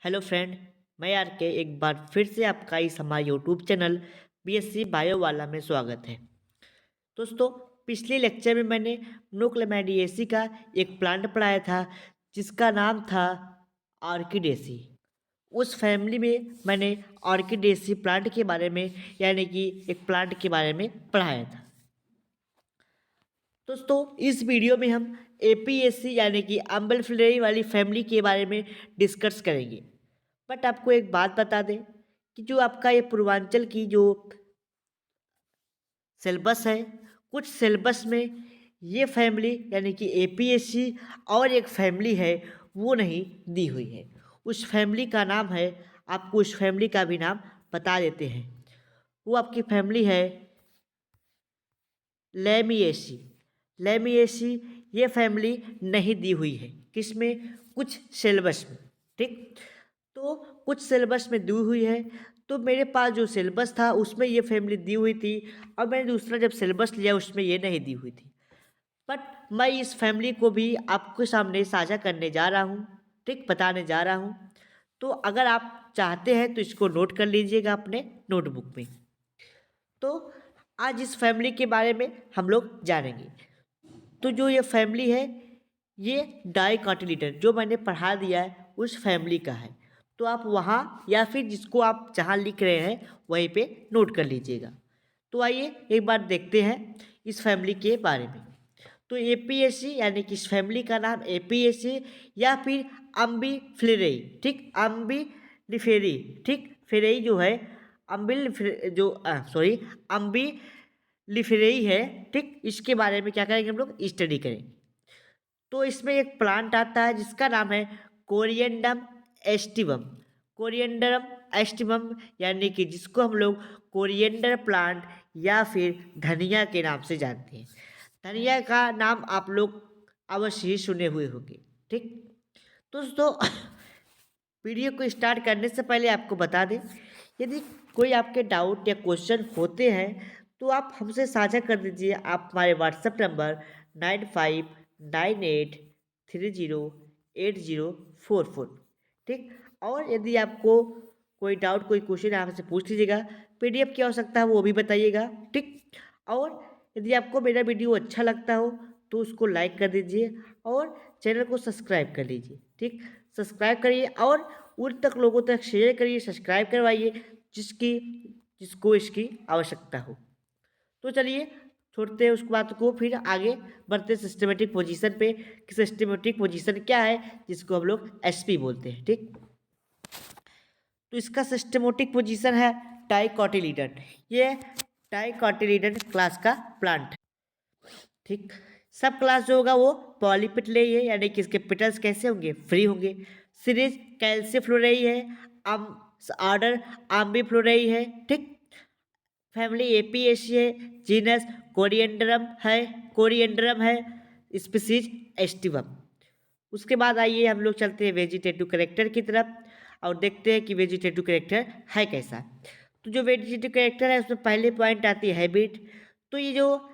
Hello friend. मैं are के एक बार फिर से आपका इस हमारे यूट्यूब चैनल बीएससी बायो वाला में स्वागत है। दोस्तों, पिछले लेक्चर में मैंने न्यूक्लेमाइडिएसी का एक प्लांट पढ़ाया था जिसका नाम था ऑर्किडेसी। उस फैमिली में मैंने ऑर्किडेसी प्लांट के बारे में यानी कि एक प्लांट के बारे में पढ़ाया था। दोस्तों, इस वीडियो में हम एपीएसी यानी कि अम्बलफ्लेरी वाली फैमिली के बारे में डिस्कस करेंगे। बट आपको एक बात बता दें कि जो आपका ये पूर्वांचल की जो सिलेबस है, कुछ सिलेबस में ये फैमिली यानी कि एपीएससी और एक फैमिली है वो नहीं दी हुई है। उस फैमिली का नाम है, आपको उस फैमिली का भी नाम बता देते हैं। वो आपकी फैमिली है लेमिएसी। लेमिएसी ये फैमिली नहीं दी हुई है किसमें, कुछ सिलेबस में। ठीक, तो कुछ सिलेबस में दी हुई है। तो मेरे पास जो सिलेबस था उसमें ये फैमिली दी हुई थी और मैंने दूसरा जब सिलेबस लिया उसमें ये नहीं दी हुई थी। बट मैं इस फैमिली को भी आपके सामने साझा करने जा रहा हूँ, ठीक, बताने जा रहा हूँ। तो अगर आप चाहते हैं तो इसको नोट कर लीजिएगा अपने नोटबुक में। तो आज इस फैमिली के बारे में हम लोग जानेंगे। तो जो ये फैमिली है ये डाइकोटिलीडन जो मैंने पढ़ा दिया है उस फैमिली का है। तो आप वहाँ या फिर जिसको आप जहाँ लिख रहे हैं वहीं पे नोट कर लीजिएगा। तो आइए एक बार देखते हैं इस फैमिली के बारे में। तो एपीएससी यानी कि इस फैमिली का नाम एपीएससी या फिर अम्बीफ्लिरेई, ठीक, अम्बीलिफेरी, ठीक, फेरेई जो है अम्बीलिफेरेई है, ठीक। इसके बारे में क्या करेंगे, हम लोग स्टडी करेंगे। तो इसमें एक प्लांट आता है जिसका नाम है कोरिएंडम एस्टिवम। कोरिएंडरम एस्टिवम यानी कि जिसको हम लोग कोरिएंडर प्लांट या फिर धनिया के नाम से जानते हैं। धनिया का नाम आप लोग अवश्य ही सुने हुए होंगे, ठीक। दोस्तों, वीडियो को स्टार्ट करने से पहले आपको बता दें, यदि कोई आपके डाउट या क्वेश्चन होते हैं तो आप हमसे साझा कर दीजिए। आप हमारे व्हाट्सएप नंबर 9598308044, ठीक। और यदि आपको कोई डाउट कोई क्वेश्चन आप हमसे पूछ लीजिएगा। पीडीएफ की आवश्यकता है वो भी बताइएगा, ठीक। और यदि आपको मेरा वीडियो अच्छा लगता हो तो उसको लाइक कर दीजिए और चैनल को सब्सक्राइब कर लीजिए, ठीक। सब्सक्राइब करिए और उन तक लोगों तक शेयर करिए, सब्सक्राइब करवाइए जिसको इसकी आवश्यकता हो। तो चलिए छोड़ते हैं उस बात को, फिर आगे बढ़ते सिस्टमेटिक पोजीशन पे कि सिस्टमेटिक पोजीशन क्या है जिसको हम लोग एसपी बोलते हैं, ठीक। तो इसका सिस्टमेटिक पोजीशन है डाइकोटिलीडन। ये डाइकोटिलीडन क्लास का प्लांट, ठीक। सब क्लास जो होगा वो पॉलीपेटलेई है यानी कि इसके पेटल्स कैसे होंगे, फ्री होंगे। सीरीज कैल्सीफ्लोरेई है। अम ऑर्डर आम्बीफ्लोरेई है, ठीक। फैमिली एपीएसी है। जीनस कोरिएंडरम है। Species aestivum. उसके बाद आइए हम लोग चलते हैं वेजिटेटिव कैरेक्टर की तरफ और देखते हैं कि वेजिटेटिव कैरेक्टर है कैसा। तो जो वेजिटेटिव कैरेक्टर है उसमें पहले पॉइंट आती है हैबिट। तो ये जो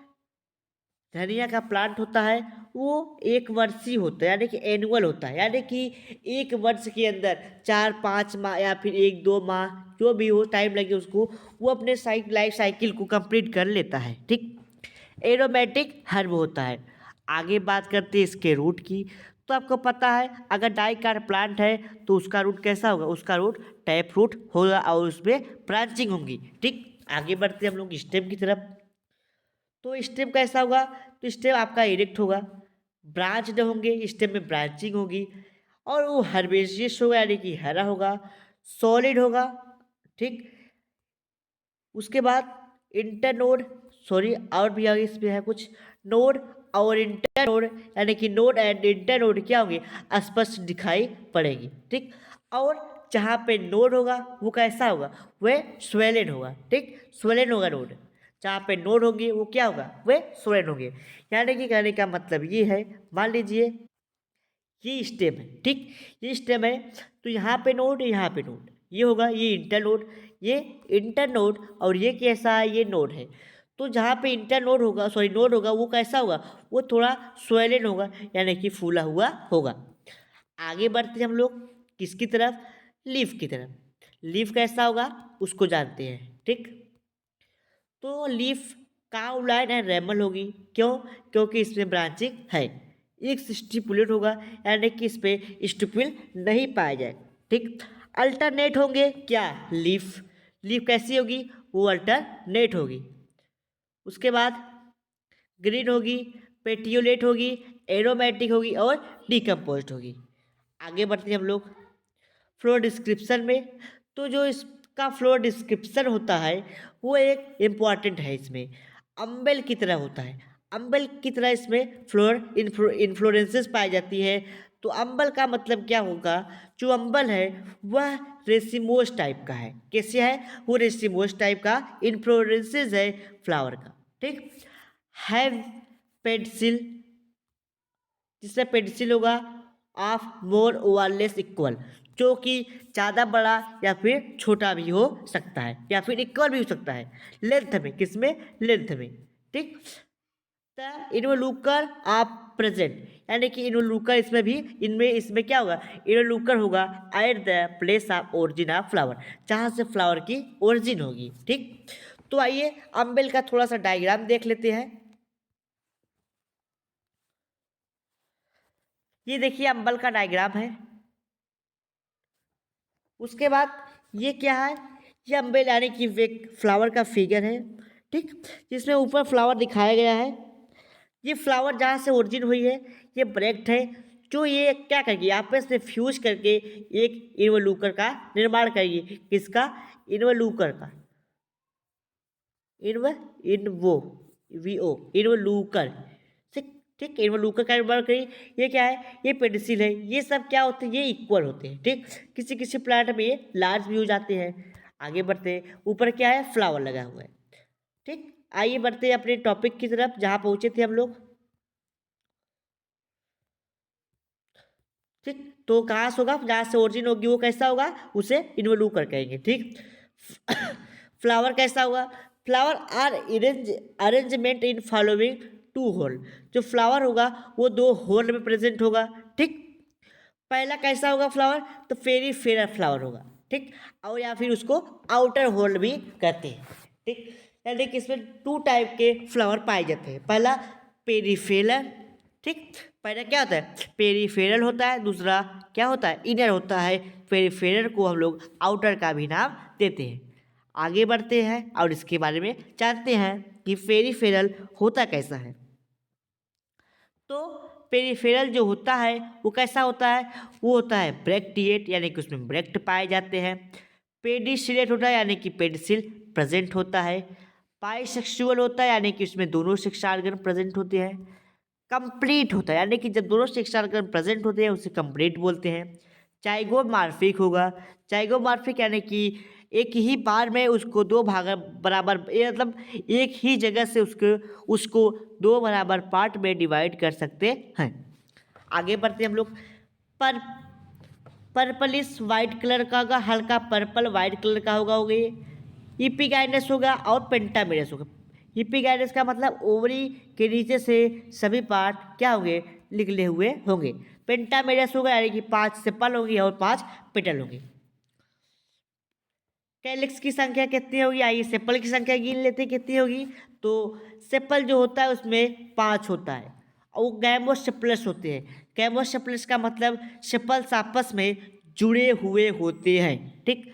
धनिया का प्लांट होता है वो एक वर्षीय होता है यानी कि एनुअल होता है, यानी कि एक वर्ष के अंदर 4-5 माह या फिर 1-2 माह जो भी हो टाइम लगे उसको, वो अपने लाइफ साइकिल को कंप्लीट कर लेता है, ठीक। एरोमेटिक हर्ब होता है। आगे बात करते हैं इसके रूट की। तो आपको पता है अगर डाइकार प्लांट है तो उसका रूट कैसा होगा, उसका रूट टैप रूट होगा और उसमें ब्रांचिंग होंगी, ठीक। आगे बढ़ते हैं हम लोग स्टेम की तरफ। तो स्टेम कैसा होगा, तो स्टेम आपका इरेक्ट होगा, ब्रांच होंगे, स्टेम में ब्रांचिंग होगी और वो हर्बेशियस होगा यानी कि हरा होगा, सॉलिड होगा, ठीक। उसके बाद इंटरनोड, सॉरी और भी आगे इसमें है कुछ नोड और इंटरनोड यानी कि नोड एंड इंटरनोड क्या होंगे, स्पष्ट दिखाई पड़ेगी, ठीक। और जहाँ पे नोड होगा वो कैसा होगा, वह स्वेलन होगा, ठीक, स्वेलन होगा नोड। जहाँ पे नोड होंगे वो क्या होगा, वह स्वेलन होंगे। यानी कि कहने का मतलब ये है, मान लीजिए ये स्टेम है, ठीक, ये स्टेम है। तो यहाँ पे नोड, यहाँ पे नोड, ये होगा ये इंटर नोड, ये इंटर नोड और ये कैसा है, ये नोड है। तो जहाँ पे इंटर नोड होगा, सॉरी नोड होगा, वो कैसा होगा, वो थोड़ा स्वेलन होगा यानी कि फूला हुआ होगा। आगे बढ़ते हैं हम लोग किसकी तरफ, लीफ की तरफ। लीफ कैसा होगा उसको जानते हैं, ठीक। तो लीफ काउलाइन एंड रेमल होगी, क्यों? क्योंकि इसमें ब्रांचिंग है। एक स्टिपुलेट होगा, यानी कि इस पे स्टिपुल नहीं पाया जाए, ठीक। अल्टरनेट होंगे क्या? लीफ। लीफ कैसी होगी? वो अल्टरनेट होगी। उसके बाद ग्रीन होगी, पेटियोलेट होगी, एरोमेटिक होगी और डिकम्पोज्ड होगी। आगे बढ़ते हैं हम लोग फ्लोर डिस्क्रिप्शन में। तो जो इसका फ्लोर डिस्क्रिप्शन होता है वो एक इम्पॉर्टेंट है। इसमें अम्बेल की तरह होता है, अम्बेल की तरह इसमें फ्लोर इन्फ्लोरेंसेस पाई जाती है। तो अम्बल का मतलब क्या होगा? जो अम्बल है वह रेसिमोस टाइप का है। कैसे है? वो रेसिमोस टाइप का इन्फ्लोरेंसेस है फ्लावर का, ठीक। हैव पेंसिल, जिसमें पेंसिल होगा ऑफ मोर ओवरलेस इक्वल, जो कि ज़्यादा बड़ा या फिर छोटा भी हो सकता है या फिर इक्वल भी हो सकता है लेंथ में। किसमें? लेंथ में, ठीक। द इनवोल्यूकर आप प्रेजेंट, यानी कि इनवोल्यूकर इसमें भी, इसमें क्या होगा? इनवोल्यूकर होगा at the place of origin of flower, जहाँ से फ्लावर की ओरिजिन होगी, ठीक। तो आइए अम्बेल का थोड़ा सा डायग्राम देख लेते हैं। ये देखिए अम्बल का डायग्राम है। उसके बाद ये क्या है? ये अम्बेल यानी कि एक फ्लावर का फिगर है, ठीक, जिसमें ऊपर फ्लावर दिखाया गया है। ये फ्लावर जहाँ से ओरिजिन हुई है ये ब्रेक्ट है, जो ये क्या करेगी? आपस में फ्यूज करके एक इनवोल्यूकर का निर्माण करेगी। किसका? इनवोल्यूकर का। इनवो वी ओ इनवोल्यूकर, ठीक ठीक। इनवोल्यूकर का निर्माण करेगी। ये क्या है? ये पेडिसिल है। ये सब क्या होते हैं? ये इक्वल होते हैं, ठीक। किसी किसी प्लांट में ये लार्ज भी हो जाते हैं। आगे बढ़ते हैं। ऊपर क्या है? फ्लावर लगा हुआ है, ठीक। आइए बढ़ते हैं अपने टॉपिक की तरफ जहाँ पहुँचे थे हम लोग, ठीक। तो कहाँ से होगा? जहाँ से ओरिजिन होगी वो कैसा होगा? उसे इन्वोल्यूकर कहेंगे, ठीक। फ्लावर कैसा होगा? Flower are arrangement in following two whorl. जो फ्लावर होगा वो दो होल में प्रेजेंट होगा, ठीक। पहला कैसा होगा फ्लावर? तो फेरी फेरल फ्लावर होगा, ठीक। और या फिर उसको आउटर होल भी कहते हैं, ठीक। यानी कि इसमें टू टाइप के फ्लावर पाए जाते हैं। पहला पेरीफेरल, ठीक। पहला क्या होता है? पेरीफेरल होता है। दूसरा क्या होता है? इनर होता है। पेरीफेरल को हम लोग आउटर का भी नाम देते हैं। आगे बढ़ते हैं और इसके बारे में जानते हैं कि पेरीफेरल होता कैसा है। तो पेरिफेरल जो होता है वो कैसा होता है? वो होता है ब्रैक्टिएट, यानी कि उसमें ब्रैक्ट पाए जाते हैं। पेडिसिलेट होता है, यानी कि पेडिसिल प्रेजेंट होता है। पाइसेक्सुअल होता है, यानी कि उसमें दोनों सेक्स ऑर्गन प्रेजेंट होते हैं। कंप्लीट होता है, यानी कि जब दोनों सेक्स ऑर्गन प्रेजेंट होते हैं उसे कंप्लीट बोलते हैं। जाइगोमॉर्फिक होगा। जाइगोमॉर्फिक यानी कि एक ही बार में उसको दो भाग बराबर, ये मतलब एक ही जगह से उसको उसको दो बराबर पार्ट में डिवाइड कर सकते हैं। आगे बढ़ते हैं हम लोग। पर पर्पलिश वाइट कलर का होगा, हल्का पर्पल वाइट कलर का होगा ये। इपिगाइनस होगा और पेंटामेरस होगा। इपिगाइनस का मतलब ओवरी के नीचे से सभी पार्ट क्या होंगे? निकले हुए होंगे। पेंटामेरस होगा यानी कि 5 सेपल होंगी और 5 पेटल होंगी। कैलिक्स की संख्या कितनी होगी? आइए सेपल की संख्या गिन लेते हैं कितनी होगी। तो सेपल जो होता है उसमें 5 होता है और वो गैमोसेपलस होते हैं। गैमोसेपलस का मतलब सेपल्स आपस में जुड़े हुए होते हैं, ठीक।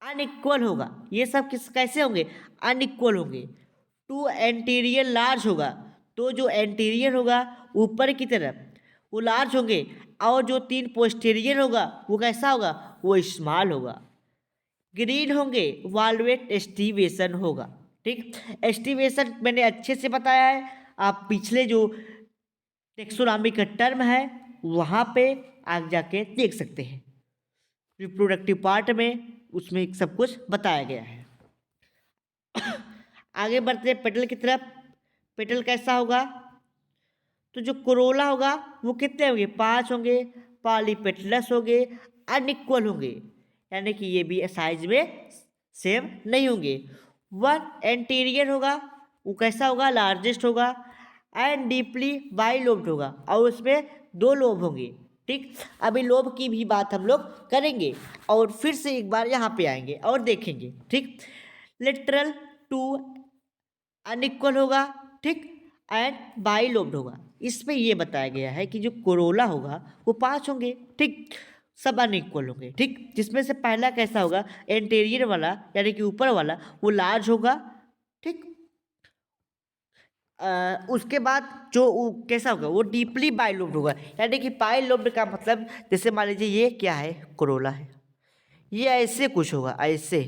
अनइक्वल होगा। ये सब किस कैसे होंगे? अनइक्वल होंगे। टू एंटीरियर लार्ज होगा, तो जो एंटीरियर होगा ऊपर की तरफ वो लार्ज होंगे और जो 3 पोस्टीरियर होगा वो कैसा होगा? वो स्मॉल होगा। ग्रीन होंगे, वालवेट एस्टिवेशन होगा, ठीक। एस्टिवेशन मैंने अच्छे से बताया है, आप पिछले जो टेक्सोनॉमी का टर्म है वहाँ पे आगे जाके देख सकते हैं। रिप्रोडक्टिव पार्ट में उसमें सब कुछ बताया गया है। आगे बढ़ते हैं पेटल की तरफ। पेटल कैसा होगा? तो जो कोरोला होगा वो कितने होंगे? 5 होंगे। पॉलीपेटलस होंगे, अनइक्वल होंगे, यानी कि ये भी साइज में सेम नहीं होंगे। वन एंटीरियर होगा, वो कैसा होगा? लार्जेस्ट होगा। एंड डीपली बाई लोब्ड होगा और उसमें 2 लोब होंगे, ठीक, अभी लोब की भी बात हम लोग करेंगे और फिर से एक बार यहाँ पे आएंगे और देखेंगे। ठीक, लिटरल टू अनइक्वल होगा, ठीक, एंड बाई लोब्ड होगा। इसमें ये बताया गया है कि जो कोरोला होगा वो 5 होंगे, ठीक, सब अनइक्वल होंगे, ठीक, जिसमें से पहला कैसा होगा, एंटेरियर वाला यानी कि ऊपर वाला वो लार्ज होगा, ठीक, उसके बाद जो कैसा होगा वो डीपली बाइलोब्ड होगा, यानी कि बाइलोब्ड का मतलब जैसे मान लीजिए ये क्या है, कोरोला है, ये ऐसे कुछ होगा, ऐसे,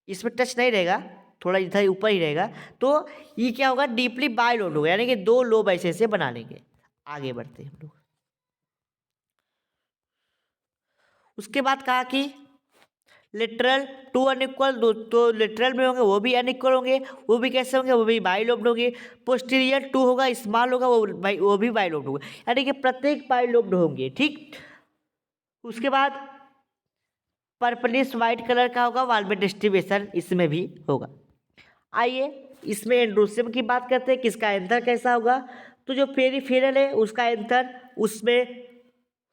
इसमें टच नहीं रहेगा, थोड़ा इधर ऊपर ही रहेगा, तो ये क्या होगा, डीपली बाइलोब्ड होगा, यानी कि 2 लोब ऐसे ऐसे बना लेंगे। आगे बढ़ते हैं हम लोग। उसके बाद कहा कि लिटरल टू अनइक्वल, तो लिटरल में होंगे वो भी अनइक्वल होंगे, वो भी कैसे होंगे, वो भी बाइलोब्ड होंगे। पोस्टीरियर टू होगा, स्मॉल होगा, वो भी बाइलोब्ड होगा, यानी कि प्रत्येक बाइलोब्ड होंगे, ठीक। उसके बाद पर्पलिश वाइट कलर का होगा, वाल्व डिस्ट्रीब्यूशन इसमें भी होगा। आइए इसमें एंड्रोसियम की बात करते हैं कि इसका एंथर कैसा होगा। तो जो पेरिफेरल है उसका एंथर, उसमें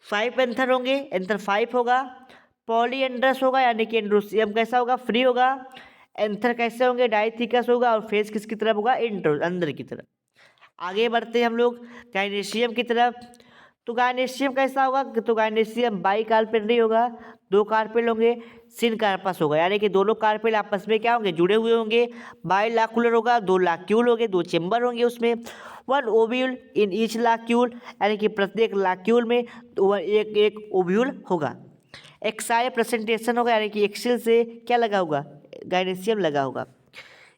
5 एंथर होंगे, एंथर 5 होगा। पॉलीएंड्रस होगा, यानी कि एंड्रोसियम कैसा होगा, फ्री होगा। एंथर कैसे होंगे, डाइथिकस होगा, और फेस किसकी तरफ होगा, इंटर अंदर की तरफ। आगे बढ़ते हैं हम लोग गायनेशियम की तरफ। तो गायनेशियम कैसा होगा, तो गायनेशियम बाई कार्पेल होगा, 2 कार्पेल होंगे, सिन कार्पस होगा, यानी कि दोनों कार्पेल आपस में क्या होंगे, जुड़े हुए होंगे। बाई लाकुलर होगा, 2 लाक्यूल होंगे, 2 चेम्बर होंगे उसमें। 1 ओव्यूल इन ईच लाक्यूल, यानी कि प्रत्येक लाक्यूल में एक एक ओव्यूल होगा। एक्साइल प्रेजेंटेशन होगा, यानी कि एक्सिल से क्या लगा होगा, गायनेशियम लगा होगा।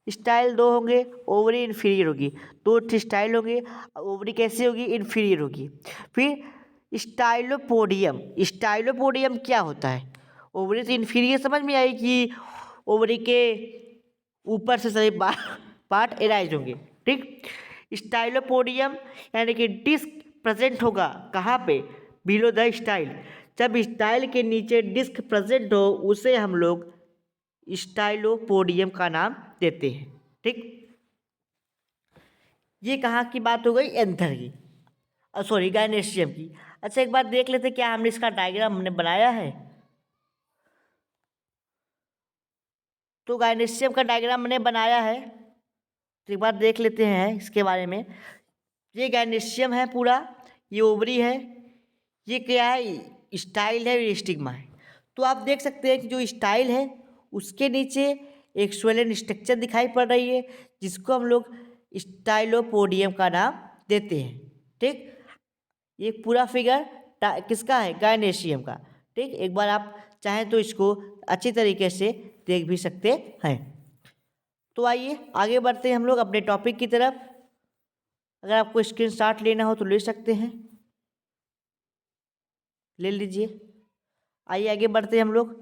स्टाइल 2 होंगे, ओवरी इन्फीरियर होगी, 2 स्टाइल होंगे, ओवरी कैसी होगी, इन्फीरियर होगी। फिर स्टाइलोपोडियम, स्टाइलोपोडियम क्या होता है, ओवरी तो इन्फीरियर समझ में आई कि ओवरी के ऊपर से सभी पार्ट एराइज होंगे, ठीक। स्टाइलोपोडियम यानी कि डिस्क प्रेजेंट होगा कहाँ पे, बिलो द स्टाइल, जब स्टाइल के नीचे डिस्क प्रेजेंट हो उसे हम लोग स्टाइलोपोडियम का नाम देते हैं, ठीक। ये कहाँ की बात हो गई, एंथर की, सॉरी गायनेशियम की। अच्छा एक बात देख लेते क्या हमने इसका डायग्राम हमने बनाया है। तो गायनेशियम का डायग्राम हमने बनाया है, तो एक बार देख लेते हैं इसके बारे में। ये गायनेशियम है पूरा, ये ओवरी है, ये क्या है, स्टाइल है, ये स्टिग्मा है। तो आप देख सकते हैं कि जो स्टाइल है उसके नीचे एक स्वेलन स्ट्रक्चर दिखाई पड़ रही है, जिसको हम लोग स्टाइलोपोडियम का नाम देते हैं, ठीक। ये पूरा फिगर किसका है, गायनेशियम का, ठीक। एक बार आप चाहें तो इसको अच्छी तरीके से देख भी सकते हैं। तो आइए आगे बढ़ते हैं हम लोग अपने टॉपिक की तरफ। अगर आपको स्क्रीनशॉट लेना हो तो ले सकते हैं, ले लीजिए। आइए आगे बढ़ते हैं हम लोग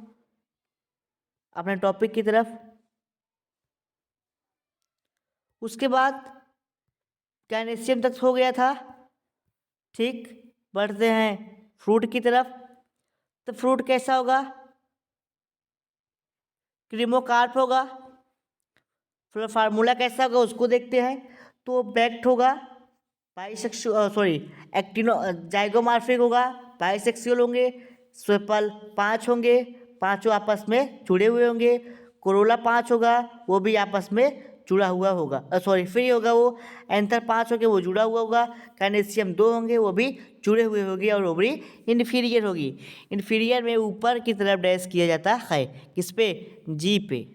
अपने टॉपिक की तरफ। उसके बाद कैनेशियम तक हो गया था, ठीक। बढ़ते हैं फ्रूट की तरफ। तो फ्रूट कैसा होगा, क्रीमोकार्प होगा। फिर फार्मूला कैसा होगा उसको देखते हैं। तो बैक्ट होगा, बाइसेक्सुअल सॉरी एक्टिनो जाइगोमॉर्फिक होगा, बाइसेक्सुअल होंगे। स्वेपल 5 होंगे, पांचों आपस में जुड़े हुए होंगे। कोरोला 5 होगा, वो भी आपस में जुड़ा हुआ होगा, सॉरी फ्री होगा वो। एंथर 5 होंगे, वो जुड़ा हुआ होगा। कैनेशियम 2 होंगे, वो भी जुड़े हुए होंगे, और ओवरी इन्फीरियर होगी। इन्फीरियर में ऊपर की तरफ डैश किया जाता है, किस पे, जी पे।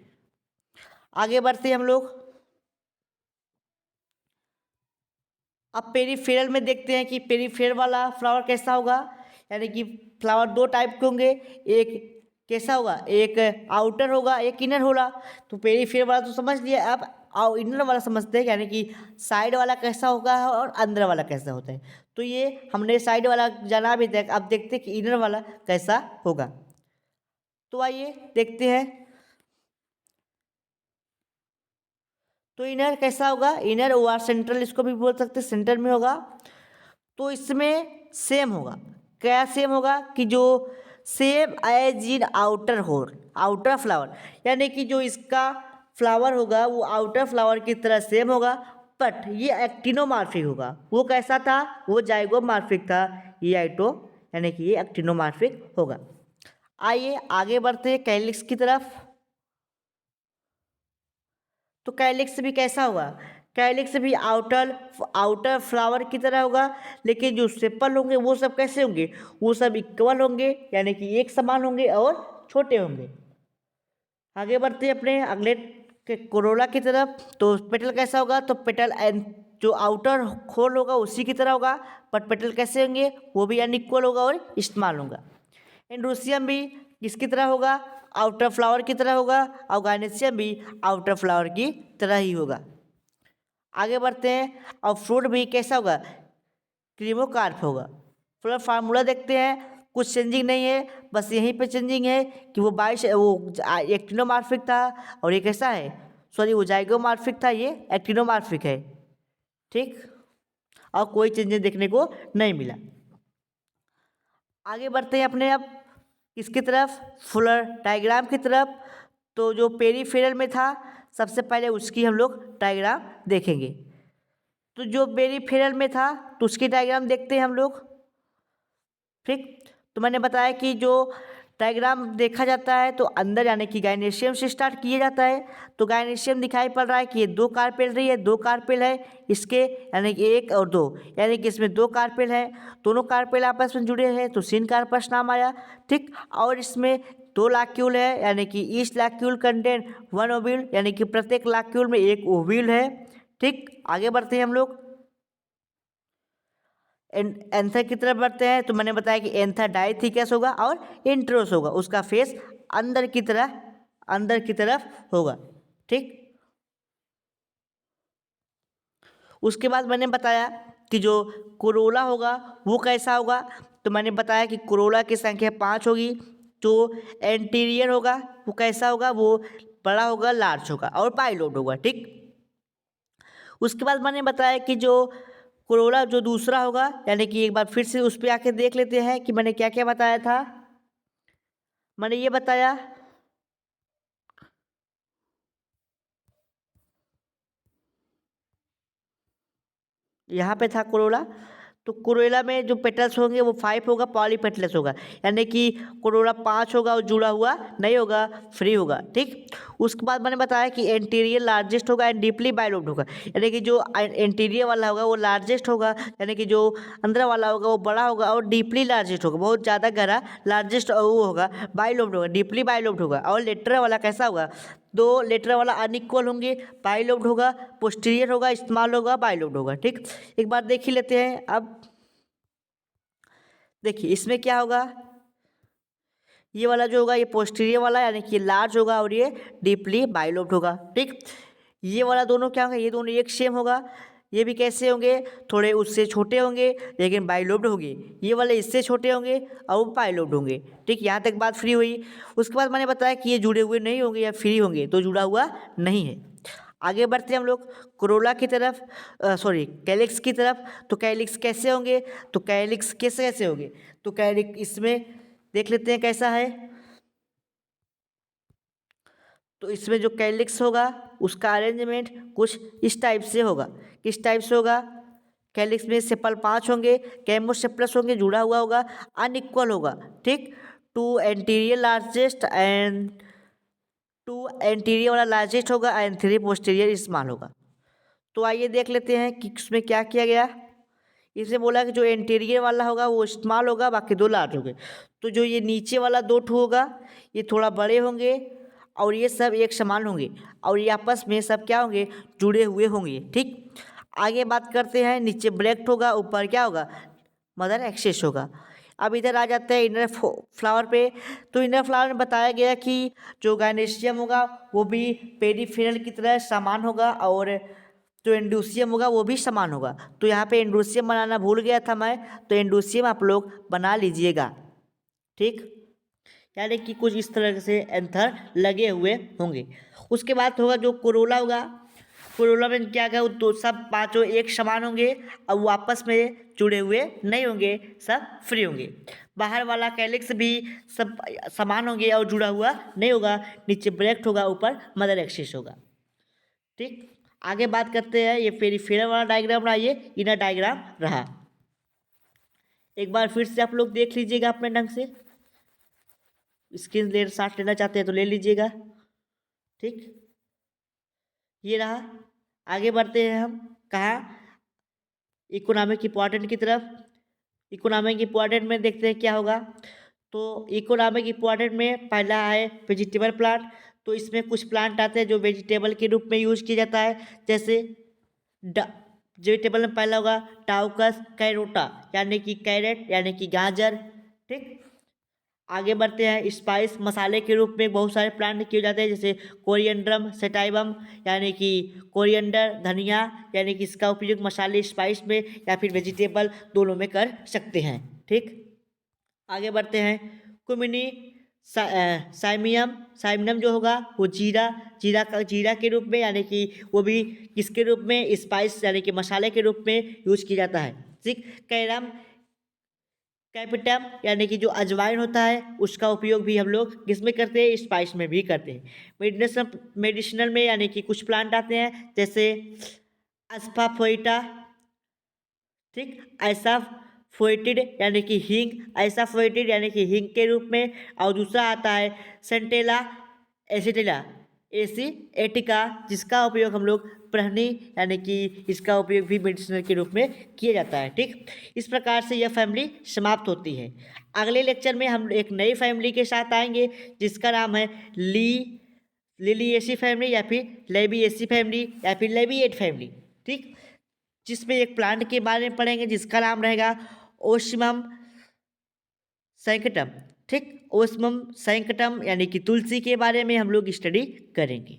आगे बढ़ते हैं हम लोग। अब पेरीफेरल में देखते हैं कि पेरीफेरल वाला फ्लावर कैसा होगा, यानी कि फ्लावर 2 टाइप के होंगे, एक कैसा होगा, एक आउटर होगा, एक इनर होगा। तो पेरीफेरल वाला तो समझ लिया, अब इनर वाला समझते हैं, यानी कि साइड वाला कैसा होगा और अंदर वाला कैसा होता है। तो ये हमने साइड वाला जाना भी था, अब देखते हैं कि इनर वाला कैसा होगा। तो आइए देखते हैं। तो इनर कैसा होगा, इनर ओआर सेंट्रल इसको भी बोल सकते हैं, सेंटर में होगा। तो इसमें सेम होगा, क्या सेम होगा कि जो same as in outer whorl, outer flower, यानी कि जो इसका फ्लावर होगा वो आउटर फ्लावर की तरह सेम होगा, बट ये एक्टिनोमार्फिक होगा। वो कैसा था, वो जाइगोमार्फिक था, ये आइटो यानी कि ये एक्टिनोमॉर्फिक होगा। आइए आगे बढ़ते हैं कैलिक्स की तरफ। तो कैलिक्स भी कैसा होगा? कैलिक्स भी आउटर आउटर फ्लावर की तरह होगा, लेकिन जो सेपल होंगे वो सब कैसे होंगे? वो सब इक्वल होंगे, यानी कि एक समान होंगे और छोटे होंगे। आगे बढ़ते हैं अपने अगले के कोरोला की तरफ। तो पेटल कैसा होगा? तो पेटल एंड जो आउटर खोल होगा उसी की तरह होगा, बट पेटल कैसे होंगे? वो भी अनइक्वल होगा और स्मॉल होगा। एंड्रोसियम भी किसकी तरह होगा? आउटर फ्लावर की तरह होगा, और गायनेसियम भी आउटर फ्लावर की तरह ही होगा। आगे बढ़ते हैं, और फ्रूट भी कैसा होगा? क्रीमोकार्प होगा। पूरा फार्मूला देखते हैं, कुछ चेंजिंग नहीं है, बस यहीं पे चेंजिंग है कि वो एक्टिनोमॉर्फिक था और ये कैसा है? सॉरी, वो जाइगोमॉर्फिक था, ये एक्टिनोमॉर्फिक है। ठीक, और कोई चेंजेस देखने को नहीं मिला। आगे बढ़ते हैं अपने अब किसकी तरफ? फुलर डायग्राम की तरफ। तो जो पेरीफेरल में था, सबसे पहले उसकी हम लोग डायग्राम देखेंगे। तो जो पेरीफेरल में था तो उसकी डायग्राम देखते हैं हम लोग। ठीक, तो मैंने बताया कि जो डायग्राम देखा जाता है तो अंदर यानी कि गायनेशियम से स्टार्ट किया जाता है। तो गायनेशियम दिखाई पड़ रहा है कि ये दो कार्पेल रही है, दो कार्पेल है इसके, यानी कि एक और दो, यानी कि इसमें दो कार्पेल है, दोनों कार्पेल आपस में जुड़े हैं तो सिन कार्पस नाम आया। ठीक, और इसमें दो लाक्यूल है, यानी कि ईच लाक्यूल कंटेन वन ओव्यूल, यानी कि प्रत्येक लाक्यूल में एक ओव्यूल है। ठीक, आगे बढ़ते हैं हम लोग एंथर की तरफ बढ़ते हैं। तो मैंने बताया कि एंथर डाइथिकस होगा और इंट्रोस होगा, उसका फेस अंदर की तरफ होगा। ठीक, उसके बाद मैंने बताया कि जो कोरोला होगा वो कैसा होगा। तो मैंने बताया कि कोरोला की संख्या 5 होगी। जो एंटीरियर होगा वो कैसा होगा? वो बड़ा होगा, लार्ज होगा और बाइलोब होगा। ठीक, उसके बाद मैंने बताया कि जो कोरोला जो दूसरा होगा, यानी कि एक बार फिर से उस पर आके देख लेते हैं कि मैंने क्या क्या बताया था। मैंने ये बताया यहाँ पे था कोरोला। तो कोरोला में जो पेटल्स होंगे वो 5 होगा, पॉलीपेटलस होगा, यानी कि कोरोला 5 होगा और जुड़ा हुआ नहीं होगा, फ्री होगा। ठीक, उसके बाद मैंने बताया कि एंटीरियर लार्जेस्ट होगा एंड डीपली बाइलोब्ड होगा, यानी कि जो एंटीरियर वाला होगा वो लार्जेस्ट होगा, यानी कि जो अंदर वाला होगा वो बड़ा होगा और डीपली लार्जेस्ट होगा, बहुत ज़्यादा गहरा, लार्जेस्ट वो होगा, बाइलोब्ड होगा, डीपली बाइलोब्ड होगा। और लेटर वाला कैसा होगा? दो लेटर वाला अनइक्वल होंगे, बाइलोब्ड होगा, पोस्टीरियर होगा, स्मॉल होगा, बाइलोब्ड होगा। ठीक, एक बार देख ही लेते हैं। अब देखिए इसमें क्या होगा, ये वाला जो होगा ये पोस्टीरियर वाला, यानी कि लार्ज होगा और ये डीपली बाइलोब्ड होगा। ठीक, ये वाला दोनों क्या होगा? ये दोनों एक सेम होगा। ये भी कैसे होंगे? थोड़े उससे छोटे होंगे लेकिन बाइलोब्ड होंगे। ये वाले इससे छोटे होंगे और वो बाइलोब्ड होंगे। ठीक, यहाँ तक बात फ्री हुई। उसके बाद मैंने बताया कि ये जुड़े हुए नहीं होंगे या फ्री होंगे, तो जुड़ा हुआ नहीं है। आगे बढ़ते हैं हम लोग कोरोला की तरफ, सॉरी कैलिक्स की तरफ। तो कैलिक्स कैसे होंगे? तो कैलिक्स कैसे कैसे होंगे? तो कैलिक्स इसमें देख लेते हैं कैसा है। तो इसमें जो कैलिक्स होगा उसका अरेंजमेंट कुछ इस टाइप से होगा। किस टाइप से होगा? कैलिक्स में सेपल 5 होंगे, कैमोसेप्लस होंगे, जुड़ा हुआ होगा, अनइक्वल होगा। ठीक, two anterior largest and two anterior वाला लार्जेस्ट होगा एंड 3 पोस्टीरियर स्मॉल होगा। तो आइए देख लेते हैं कि उसमें क्या किया गया। इसे बोला कि जो इंटीरियर वाला होगा वो स्मॉल होगा, बाकी दो लार्ज होंगे। तो जो ये नीचे वाला दो ठो होगा ये थोड़ा बड़े होंगे और ये सब एक समान होंगे और ये आपस में सब क्या होंगे? जुड़े हुए होंगे। ठीक, आगे बात करते हैं। नीचे ब्लैक होगा, ऊपर क्या होगा? मदर एक्सेस होगा। अब इधर आ जाते हैं इनर फ्लावर पे। तो इनर फ्लावर में बताया गया कि जो गायनेशियम होगा वो भी पेरीफेरल की तरह समान होगा और जो एंडोसियम होगा वो भी समान होगा। तो यहाँ पे एंडोसियम बनाना भूल गया था मैं, तो एंडोसियम आप लोग बना लीजिएगा। ठीक, यानी कि कुछ इस तरह से एंथर लगे हुए होंगे। उसके बाद होगा जो कोरोला होगा। कोरोला में क्या क्या? तो सब पांचों एक समान होंगे और वो आपस में जुड़े हुए नहीं होंगे, सब फ्री होंगे। बाहर वाला कैलिक्स भी सब समान होंगे और जुड़ा हुआ नहीं होगा, नीचे ब्रैक्ट होगा, ऊपर मदर एक्सिस होगा। ठीक, आगे बात करते हैं। ये पेरीफेरल वाला डायग्राम रहा, ये इनर डायग्राम रहा। एक बार फिर से आप लोग देख लीजिएगा अपने ढंग से, स्क्रीन ले साथ लेना चाहते हैं तो ले लीजिएगा। ठीक, ये रहा। आगे बढ़ते हैं हम कहाँ, इकोनॉमिक इम्पोर्टेंट की तरफ। इकोनॉमिक इम्पोर्टेंट में देखते हैं क्या होगा। तो इकोनॉमिक इम्पोर्टेंट में पहला है वेजिटेबल प्लांट। तो इसमें कुछ प्लांट आते हैं जो वेजिटेबल के रूप में यूज किया जाता है, जैसे वेजिटेबल में पहला होगा टाउकस कैरोटा, यानी कि कैरेट यानी कि गाजर। ठीक, आगे बढ़ते हैं, स्पाइस मसाले के रूप में बहुत सारे प्लांट किए जाते हैं, जैसे कोरिएंड्रम सेटाइवम, यानी कि कोरिएंडर धनिया, यानी कि इसका उपयोग मसाले स्पाइस में या फिर वेजिटेबल दोनों में कर सकते हैं। ठीक, आगे बढ़ते हैं, कुमिनी साइमियम। साइमियम जो होगा वो जीरा, जीरा के रूप में, यानी कि वो भी किसके रूप में, स्पाइस यानी कि मसाले के रूप में यूज किया जाता है। ठीक, कैरम कैपिटम, यानी कि जो अजवाइन होता है उसका उपयोग भी हम लोग किसमें करते हैं, स्पाइस में भी करते हैं। मेडिसिनल में यानी कि कुछ प्लांट आते हैं, जैसे अस्फाफोइटा। ठीक, ऐसा फोइटिड यानी कि हींग, ऐसा फोइटिड यानी कि हींग के रूप में। और दूसरा आता है सेंटेला एसिटिला एसी एटिका, जिसका उपयोग हम लोग प्रहनी यानी कि इसका उपयोग भी मेडिसिनल के रूप में किया जाता है। ठीक, इस प्रकार से यह फैमिली समाप्त होती है। अगले लेक्चर में हम एक नई फैमिली के साथ आएंगे, जिसका नाम है लिलिएसी फैमिली, या फिर लेबिएसी फैमिली, या फिर लेबिएट फैमिली। ठीक, जिसमें एक प्लांट के बारे में पढ़ेंगे जिसका नाम रहेगा ओशिमम सैंकटम। ठीक, ओशिमम सैंकटम यानी कि तुलसी के बारे में हम लोग स्टडी करेंगे।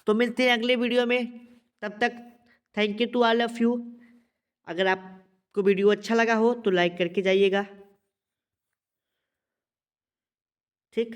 तो मिलते हैं अगले वीडियो में, तब तक thank you to all of you. अगर आपको वीडियो अच्छा लगा हो तो लाइक करके जाइएगा। ठीक।